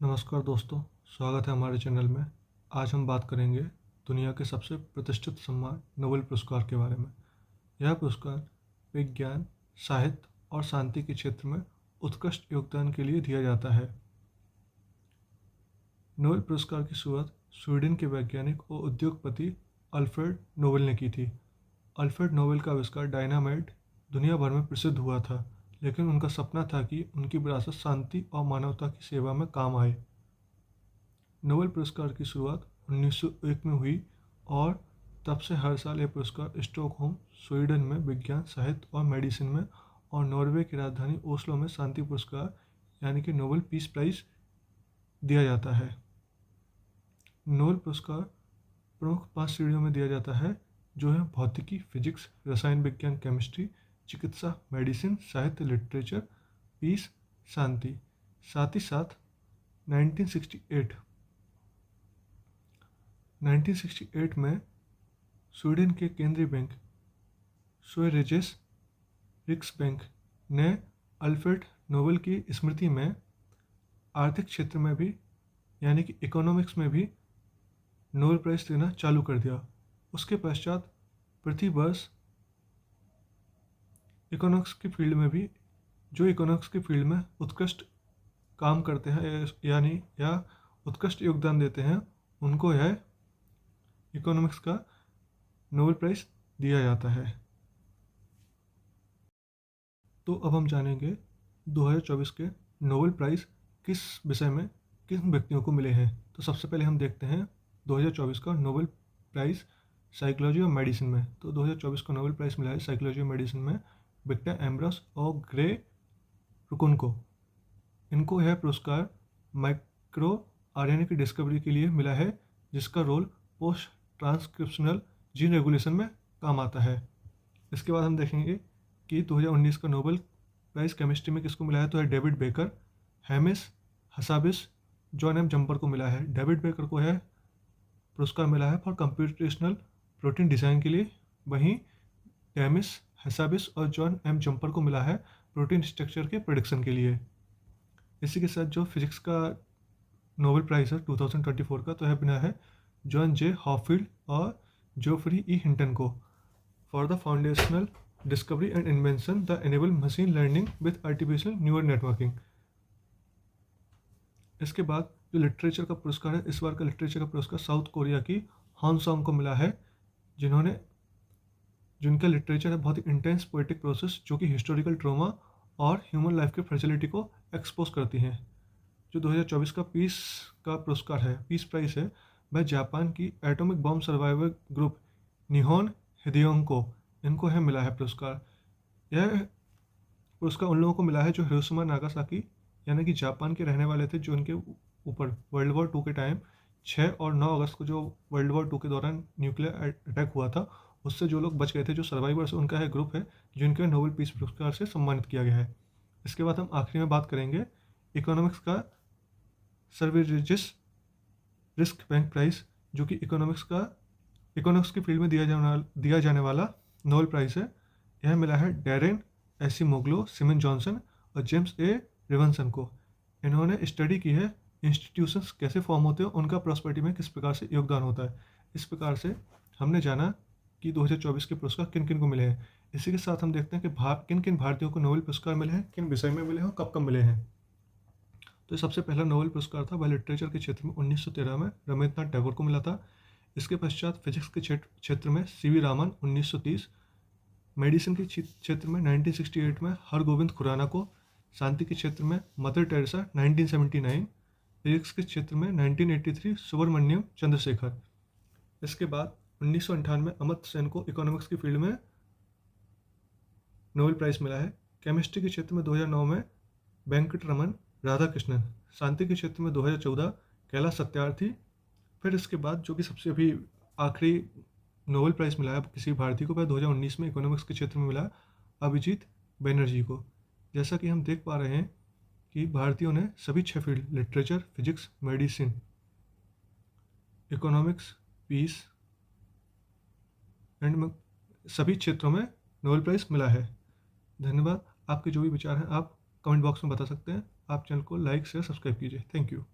नमस्कार दोस्तों, स्वागत है हमारे चैनल में। आज हम बात करेंगे दुनिया के सबसे प्रतिष्ठित सम्मान नोबेल पुरस्कार के बारे में। यह पुरस्कार विज्ञान, साहित्य और शांति के क्षेत्र में उत्कृष्ट योगदान के लिए दिया जाता है। नोबेल पुरस्कार की शुरुआत स्वीडन के वैज्ञानिक और उद्योगपति अल्फ्रेड नोबेल ने की थी। अल्फ्रेड नोबेल का आविष्कार डायनामाइट दुनिया भर में प्रसिद्ध हुआ था, लेकिन उनका सपना था कि उनकी विरासत शांति और मानवता की सेवा में काम आए। नोबेल पुरस्कार की शुरुआत 1901 में हुई और तब से हर साल यह पुरस्कार स्टॉकहोम, स्वीडन में विज्ञान, साहित्य और मेडिसिन में और नॉर्वे की राजधानी ओस्लो में शांति पुरस्कार यानी कि नोबेल पीस प्राइज दिया जाता है। नोबेल पुरस्कार प्रमुख 5 श्रेणियों में दिया जाता है, जो है भौतिकी, फिजिक्स, रसायन विज्ञान, केमिस्ट्री, चिकित्सा, मेडिसिन, साहित्य, लिटरेचर, पीस, शांति। साथ ही साथ 1968 में स्वीडन के केंद्रीय बैंक स्वेरिजेस रिक्सबैंक ने अल्फ्रेड नोबेल की स्मृति में आर्थिक क्षेत्र में भी यानी कि इकोनॉमिक्स में भी नोबेल प्राइज देना चालू कर दिया। उसके पश्चात प्रतिवर्ष इकोनॉमिक्स की फील्ड में भी जो इकोनॉमिक्स की फील्ड में उत्कृष्ट काम करते हैं यानी या उत्कृष्ट योगदान देते हैं, उनको यह इकोनॉमिक्स का नोबेल प्राइज दिया जाता है। तो अब हम जानेंगे 2024 के नोबेल प्राइज किस विषय में किन व्यक्तियों को मिले हैं। तो सबसे पहले हम देखते हैं 2024 का नोबेल प्राइज साइकोलॉजी और मेडिसिन में। तो 2024 को नोबेल प्राइज मिला है साइकोलॉजी और मेडिसिन में विक्टर एम्ब्रस और ग्रे रुकुन को। इनको यह पुरस्कार माइक्रो आरएनए की डिस्कवरी के लिए मिला है, जिसका role post transcriptional gene regulation में काम आता है। इसके बाद हम देखेंगे कि 2019 का नोबेल प्राइज केमिस्ट्री में किसको मिला है। तो है David Baker, Demis Hassabis, John M Jumper को मिला है। डेविड बेकर को यह पुरस्कार मिला है फॉर कंप्यूटेशनल प्रोटीन डिज़ाइन के लिए, वहीं हेमिस हसाबिस और जॉन एम जम्पर को मिला है प्रोटीन स्ट्रक्चर के प्रेडिक्शन के लिए। इसी के साथ जो फिजिक्स का नोबेल प्राइज़ है 2024 का, तो यह मिला है जॉन जे हॉफील्ड और जोफ्री ई हिंटन को for the foundational discovery and invention the enable machine learning with artificial neural networking. इसके बाद जो लिटरेचर का पुरस्कार है, इस बार का लिटरेचर का पुरस्कार साउथ कोरिया की हॉन सॉन्ग को मिला है, जिनका लिटरेचर है बहुत ही इंटेंस पोएटिक प्रोसेस, जो कि हिस्टोरिकल ट्रॉमा और ह्यूमन लाइफ के फ्रेजिलिटी को एक्सपोज करती हैं। जो 2024 का पीस का पुरस्कार है, पीस प्राइज है, वह जापान की एटॉमिक बॉम्ब सर्वाइवर ग्रुप निहोन हिदेयोंग को, इनको है मिला है पुरस्कार। यह पुरस्कार उन लोगों को मिला है जो हिरोशिमा नागासाकी यानी कि जापान के रहने वाले थे, जो उनके ऊपर वर्ल्ड वॉर 2 के टाइम 6 और 9 अगस्त को जो वर्ल्ड वॉर 2 के दौरान न्यूक्लियर अटैक हुआ था, उससे जो लोग बच गए थे, जो सर्वाइवर्स, उनका है ग्रुप है जिनके नोबेल पीस पुरस्कार से सम्मानित किया गया है। इसके बाद हम आखिरी में बात करेंगे इकोनॉमिक्स का सर्विजिस रिस्क बैंक प्राइज, जो कि इकोनॉमिक्स की फील्ड में दिया जाने वाला नोबेल प्राइज है। यह मिला है डैरेन एसिमोग्लो, सिमन जॉनसन और जेम्स ए रिवनसन को। इन्होंने स्टडी की है इंस्टीट्यूशंस कैसे फॉर्म होते हैं, उनका प्रॉस्पेरिटी में किस प्रकार से योगदान होता है। इस प्रकार से हमने जाना कि 2024 के पुरस्कार किन किन को मिले हैं। इसी के साथ हम देखते हैं कि किन किन भारतीयों को नोबेल पुरस्कार मिले हैं, किन विषय में मिले हैं, कब कब मिले हैं। तो सबसे पहला नोबेल पुरस्कार था वह लिटरेचर के क्षेत्र में 1913 में रवींद्रनाथ टैगोर को मिला था। इसके पश्चात फिजिक्स के क्षेत्र में सीवी रामन 1930, मेडिसिन के क्षेत्र में 1968 में हरगोविंद खुराना को, शांति के क्षेत्र में मदर टेरेसा 1979, फिजिक्स के क्षेत्र में 1983 सुब्रमण्यम चंद्रशेखर। इसके बाद 1998 में अमर्त्य सेन को इकोनॉमिक्स की फील्ड में नोबेल प्राइज मिला है। केमिस्ट्री के क्षेत्र में 2009 में वेंकटरमन राधाकृष्णन, शांति के क्षेत्र में 2014 कैलाश सत्यार्थी। फिर इसके बाद जो कि सबसे अभी आखिरी नोबेल प्राइज़ मिला है किसी भारतीय को, वह 2019 में इकोनॉमिक्स के क्षेत्र में मिला अभिजीत बनर्जी को। जैसा कि हम देख पा रहे हैं कि भारतीयों ने सभी 6 field literature, physics, medicine, economics, peace and सभी क्षेत्रों में नोबेल प्राइज़ मिला है। धन्यवाद। आपके जो भी विचार हैं आप कमेंट बॉक्स में बता सकते हैं। आप चैनल को लाइक शेयर सब्सक्राइब कीजिए। Thank you.